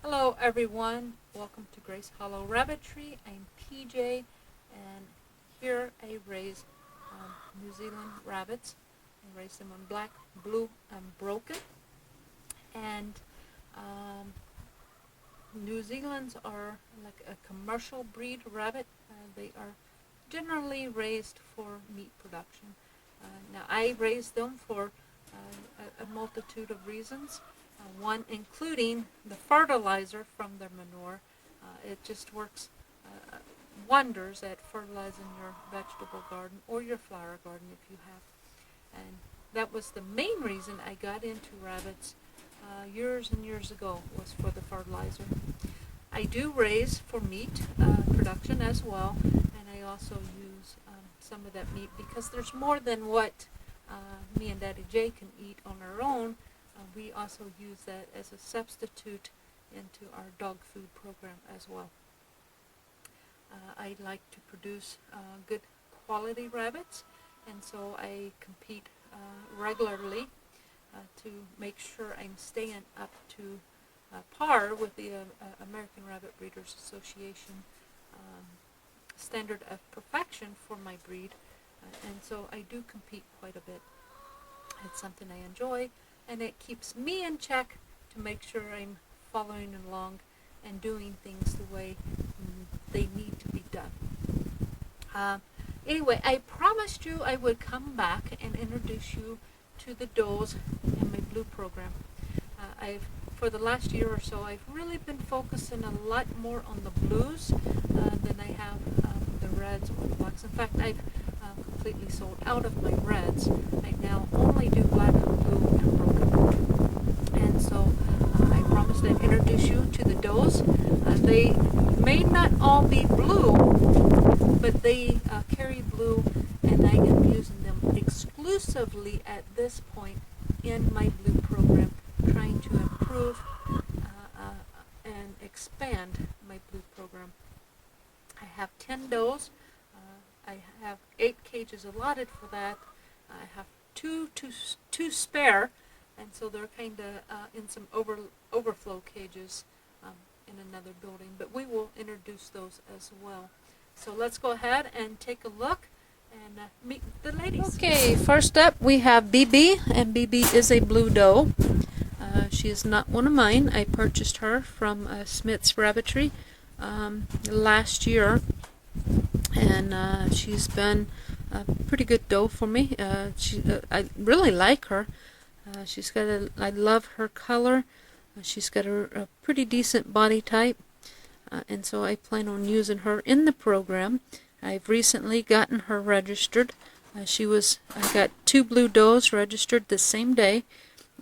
Hello everyone, welcome to Grace Hollow Rabbitry. I'm PJ, and here I raise New Zealand rabbits. I raise them on black, blue, and broken. And New Zealand's are like a commercial breed rabbit. They are generally raised for meat production. Now I raise them for a multitude of reasons. One including the fertilizer from their manure. It just works wonders at fertilizing your vegetable garden or your flower garden if you have. And that was the main reason I got into rabbits years and years ago, was for the fertilizer. I do raise for meat production as well, and I also use some of that meat because there's more than what me and Daddy Jay can eat on our own. We also use that as a substitute into our dog food program as well. I like to produce good quality rabbits, and so I compete regularly to make sure I'm staying up to par with the American Rabbit Breeders Association standard of perfection for my breed, and so I do compete quite a bit. It's something I enjoy, and it keeps me in check to make sure I'm following along and doing things the way they need to be done. Anyway, I promised you I would come back and introduce you to the does in my blue program. For the last year or so, I've really been focusing a lot more on the blues than I have the reds or the blacks. In fact, I've completely sold out of my reds. I now only do black, blue, and broken. And so I promised I'd introduce you to the does. They may not all be blue, but they carry blue, and I am using them exclusively at this point in my blue program, trying to improve and expand my blue program. I have 10 does. I have 8 cages allotted for that. I have two spare, and so they're kind of in some overflow cages in another building, but we will introduce those as well. So let's go ahead and take a look and meet the ladies. Okay, first up we have BB, and BB is a blue doe. She is not one of mine. I purchased her from Smith's Rabbitry last year, and she's been a pretty good doe for me. I really like her. I love her color. She's got a pretty decent body type, and so I plan on using her in the program. I've recently gotten her registered. I got 2 blue does registered the same day,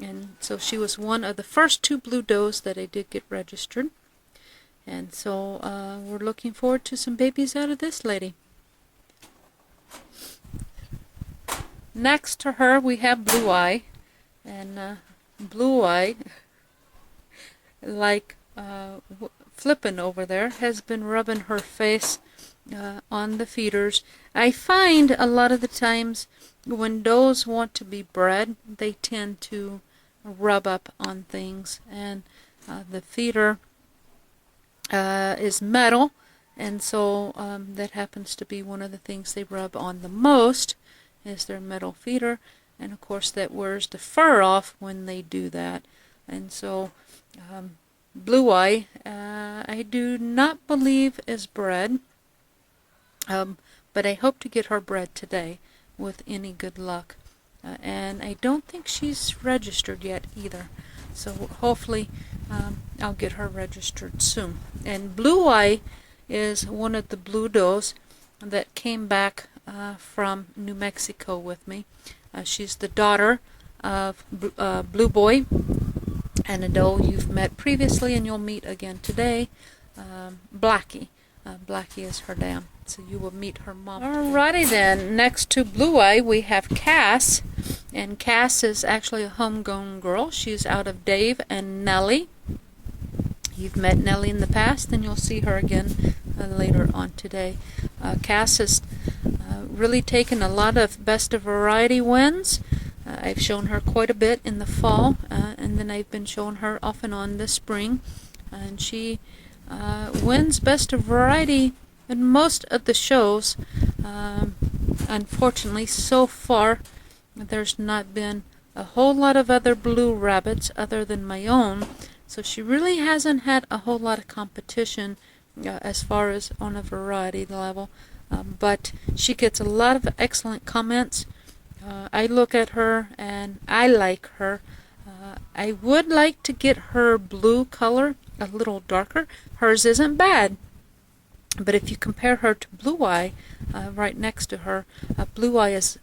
and so she was one of the first 2 blue does that I did get registered. And so we're looking forward to some babies out of this lady. Next to her we have Blue Eye, and Blue Eye, like Flippin' over there, has been rubbing her face on the feeders. I find a lot of the times when does want to be bred, they tend to rub up on things, and the feeder is metal, and so that happens to be one of the things they rub on the most, is their metal feeder, and of course that wears the fur off when they do that. And so Blue Eye, I do not believe is bred, but I hope to get her bred today with any good luck. And I don't think she's registered yet either, so hopefully I'll get her registered soon. And Blue Eye is one of the blue does that came back from New Mexico with me. She's the daughter of Blue Boy, and a doe you've met previously and you'll meet again today, Blackie. Blackie is her dam, so you will meet her mom today. Alrighty then, next to Blue Eye we have Cass, and Cass is actually a homegrown girl. She's out of Dave and Nelly. You've met Nelly in the past, and you'll see her again later on today. Cass has really taken a lot of best of variety wins. I've shown her quite a bit in the fall, and then I've been showing her off and on this spring. and she wins Best of Variety in most of the shows. Unfortunately, so far, there's not been a whole lot of other blue rabbits other than my own, so she really hasn't had a whole lot of competition as far as on a variety level. But she gets a lot of excellent comments. I look at her and I like her. I would like to get her blue color a little darker. Hers isn't bad, but if you compare her to Blue Eye, right next to her, Blue Eye is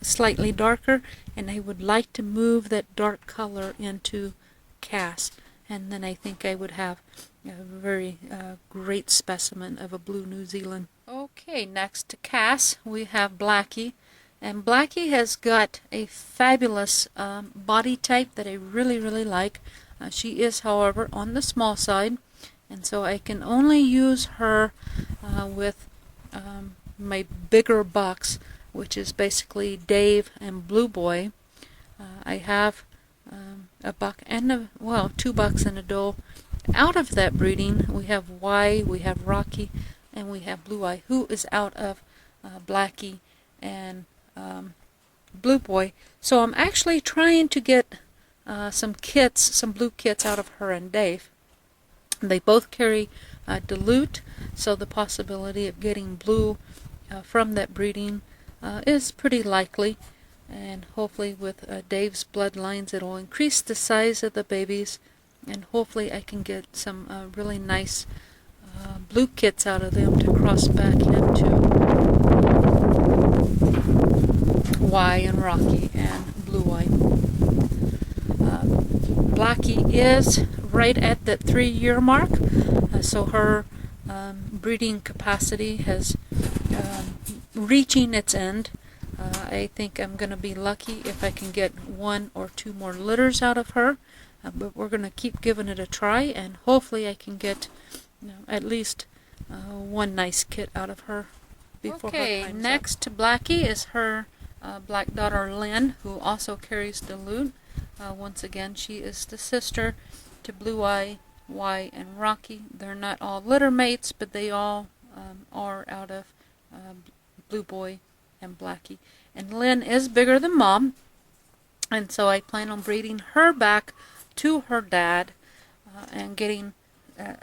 slightly darker, and I would like to move that dark color into Cass, and then I think I would have a very great specimen of a blue New Zealand. Okay, next to Cass we have Blackie, and Blackie has got a fabulous body type that I really like. She is, however, on the small side, and so I can only use her with my bigger bucks, which is basically Dave and Blue Boy. I have a buck and two bucks and a doe. Out of that breeding, we have Y, we have Rocky, and we have Blue Eye, who is out of Blackie and Blue Boy. So I'm actually trying to get some blue kits out of her and Dave. They both carry dilute, so the possibility of getting blue from that breeding is pretty likely, and hopefully with Dave's bloodlines it will increase the size of the babies, and hopefully I can get some really nice blue kits out of them to cross back into Y and Rocky and Blue Eye. Blackie is right at that 3-year mark, so her breeding capacity has reaching its end. I think I'm going to be lucky if I can get 1 or 2 more litters out of her, but we're going to keep giving it a try, and hopefully I can get at least 1 nice kit out of her before her time's next up. To Blackie is her black daughter Lynn, who also carries dilute. Once again, she is the sister to Blue Eye, Y, and Rocky. They're not all litter mates, but they all are out of Blue Boy and Blackie. And Lynn is bigger than Mom, and so I plan on breeding her back to her dad and getting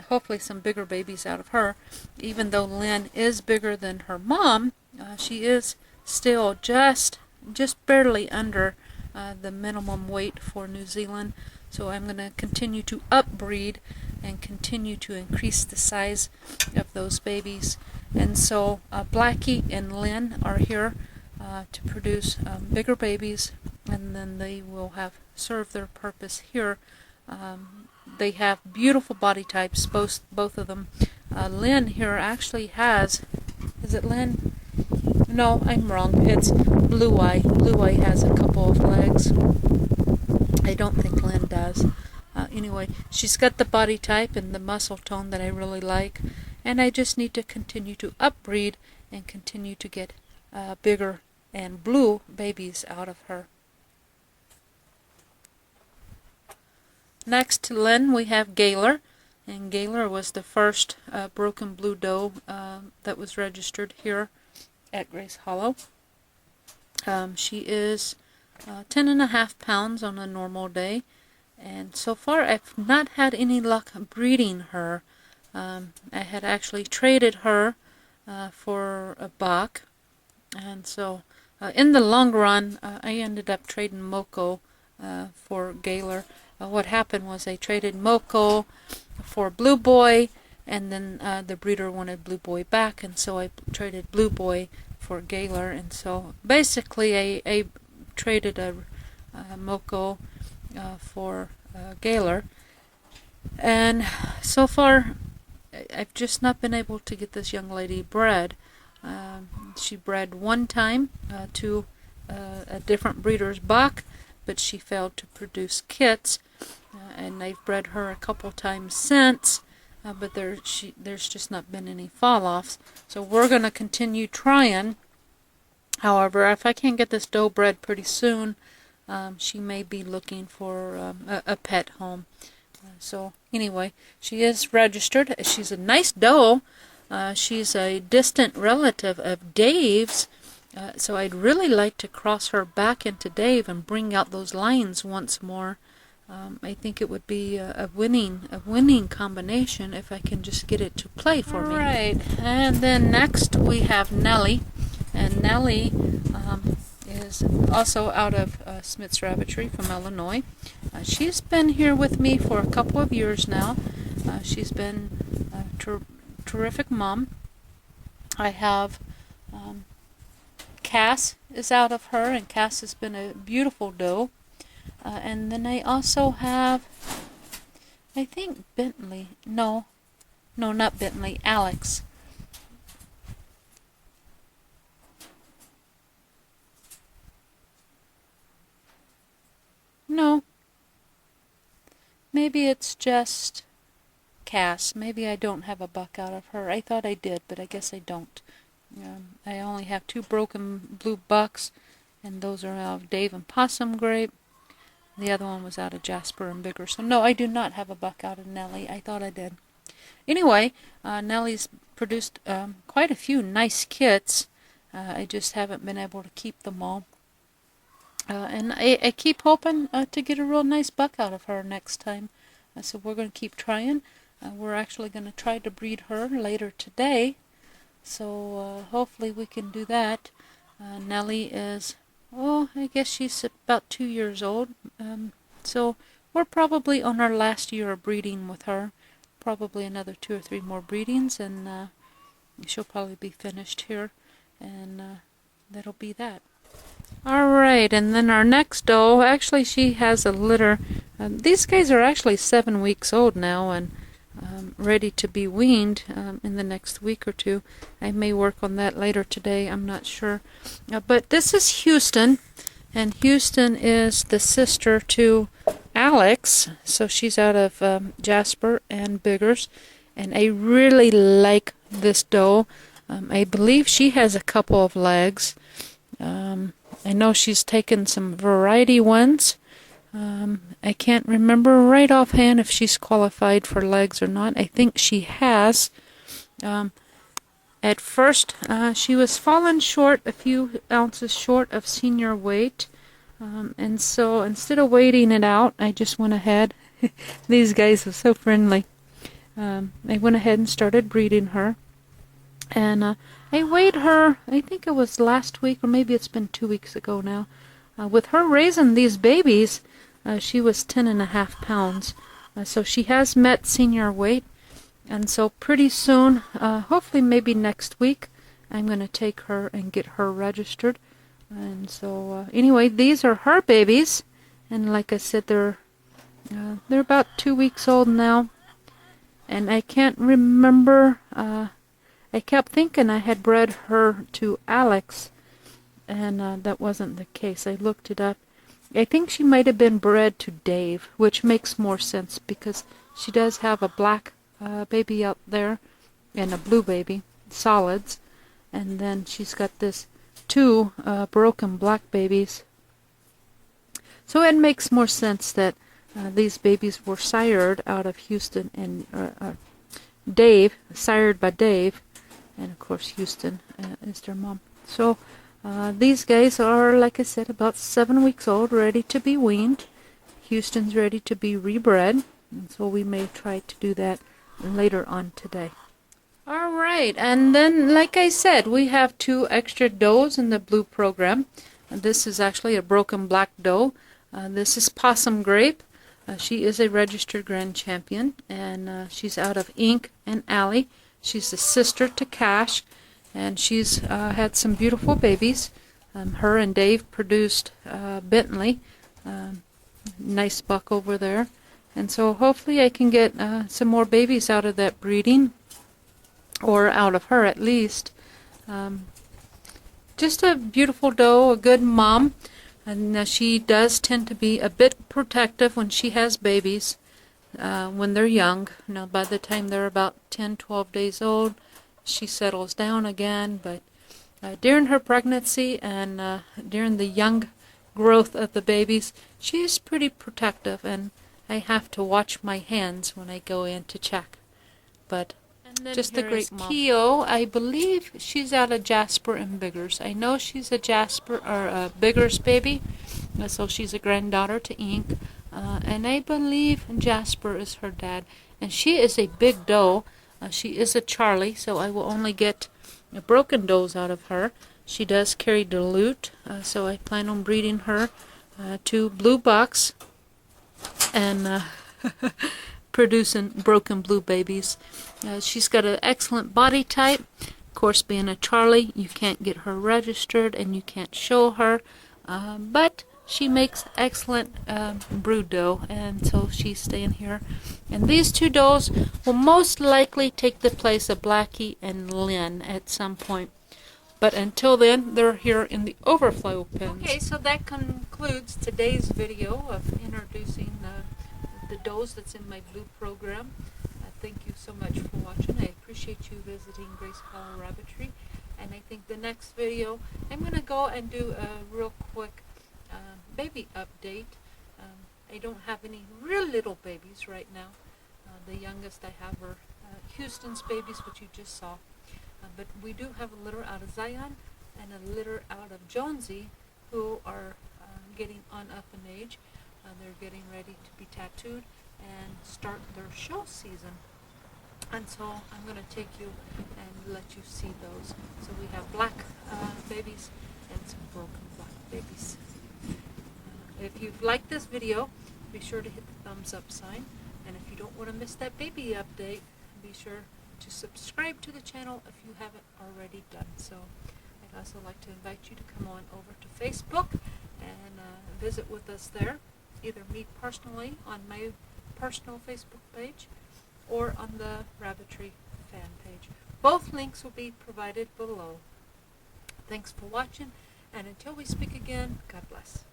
hopefully some bigger babies out of her. Even though Lynn is bigger than her mom, she is still just barely under the minimum weight for New Zealand. So I'm going to continue to upbreed and continue to increase the size of those babies. And so Blackie and Lynn are here to produce bigger babies, and then they will have served their purpose here. They have beautiful body types, both of them. Lynn here actually has, is it Lynn? No, I'm wrong. It's Blue Eye. Blue Eye has a couple of legs. I don't think Lynn does. Anyway, she's got the body type and the muscle tone that I really like, and I just need to continue to upbreed and continue to get bigger and blue babies out of her. Next to Lynn, we have Gaylor, and Gaylor was the first broken blue doe that was registered here at Grace Hollow. She is 10.5 pounds on a normal day, and so far I've not had any luck breeding her. I had actually traded her for a buck, and so in the long run I ended up trading Moko for Gaylor. What happened was I traded Moko for Blue Boy, and then the breeder wanted Blue Boy back, and so I traded Blue Boy for Gaylor. And so basically I traded a Moko for Gaylor, and so far I've just not been able to get this young lady bred. She bred one time to a different breeder's buck, but she failed to produce kits, and I've bred her a couple times since, but there's just not been any fall-offs. So we're going to continue trying. However, if I can't get this doe bred pretty soon, she may be looking for a pet home. So anyway, she is registered. She's a nice doe. She's a distant relative of Dave's. So I'd really like to cross her back into Dave and bring out those lines once more. I think it would be a winning combination if I can just get it to play for me. All right, and then next we have Nelly, and Nelly is also out of Smith's Rabbitry from Illinois. She's been here with me for a couple of years now. She's been a terrific mom. I have Cass is out of her, and Cass has been a beautiful doe. And then I also have, I think Bentley. No, not Bentley. Alex. No. Maybe it's just Cass. Maybe I don't have a buck out of her. I thought I did, but I guess I don't. I only have 2 broken blue bucks, and those are out of Dave and Possum Grape. The other one was out of Jasper and Bigger. So no, I do not have a buck out of Nelly. I thought I did. Anyway, Nelly's produced quite a few nice kits. I just haven't been able to keep them all. And I keep hoping to get a real nice buck out of her next time. So we're going to keep trying. We're actually going to try to breed her later today. So hopefully we can do that. Nelly is, I guess she's about 2 years old. So we're probably on our last year of breeding with her. Probably another 2 or 3 more breedings, and she'll probably be finished here. And that'll be that. Alright, and then our next doe, actually she has a litter. These guys are actually 7 weeks old now and ready to be weaned in the next week or 2. I may work on that later today, I'm not sure. But this is Houston, and Houston is the sister to Alex, so she's out of Jasper and Biggers, and I really like this doe. I believe she has a couple of legs. I know she's taken some variety ones. I can't remember right offhand if she's qualified for legs or not. I think she has. At first, she was falling short, a few ounces short of senior weight. And so instead of waiting it out, I just went ahead. These guys are so friendly. I went ahead and started breeding her. And I weighed her, I think it was last week, or maybe it's been 2 weeks ago now. With her raising these babies, she was 10.5 pounds. So she has met senior weight. And so pretty soon, hopefully maybe next week, I'm going to take her and get her registered. And so anyway, these are her babies. And like I said, they're about 2 weeks old now. And I can't remember... I kept thinking I had bred her to Alex, and that wasn't the case. I looked it up. I think she might have been bred to Dave, which makes more sense because she does have a black baby out there and a blue baby, solids, and then she's got this 2 broken black babies. So it makes more sense that these babies were sired out of Houston and Dave, sired by Dave. And of course Houston is their mom. So these guys are, like I said, about 7 weeks old, ready to be weaned. Houston's ready to be rebred, and so we may try to do that later on today. Alright, and then like I said, we have 2 extra does in the blue program. This is actually a broken black doe. This is Possum Grape. She is a registered grand champion, and she's out of Ink and Alley. She's the sister to Cash, and she's had some beautiful babies. Her and Dave produced Bentley, nice buck over there. And so hopefully I can get some more babies out of that breeding, or out of her at least. Just a beautiful doe, a good mom. And she does tend to be a bit protective when she has babies. When they're young. Now, by the time they're about 10, 12 days old, she settles down again. But during her pregnancy and during the young growth of the babies, she is pretty protective. And I have to watch my hands when I go in to check. But just a great mom. Kiyo, I believe she's out of Jasper and Biggers. I know she's a Jasper or a Biggers baby, so she's a granddaughter to Ink. And I believe Jasper is her dad. And she is a big doe. She is a Charlie, so I will only get broken does out of her. She does carry dilute, so I plan on breeding her to blue bucks and producing broken blue babies. She's got an excellent body type. Of course, being a Charlie, you can't get her registered and you can't show her, but she makes excellent brood doe, and so she's staying here. And these two does will most likely take the place of Blackie and Lynn at some point. But until then, they're here in the overflow pens. Okay, so that concludes today's video of introducing the does that's in my blue program. Thank you so much for watching. I appreciate you visiting Grace Rabbitry. And I think the next video, I'm going to go and do a real quick baby update. I don't have any real little babies right now. The youngest I have are Houston's babies, which you just saw. But we do have a litter out of Zion and a litter out of Jonesy, who are getting on up in age. They're getting ready to be tattooed and start their show season. And so I'm going to take you and let you see those. So we have black babies and some broken black babies. If you've liked this video, be sure to hit the thumbs up sign. And if you don't want to miss that baby update, be sure to subscribe to the channel if you haven't already done so. I'd also like to invite you to come on over to Facebook and visit with us there. Either me personally on my personal Facebook page or on the Rabbitry fan page. Both links will be provided below. Thanks for watching, and until we speak again, God bless.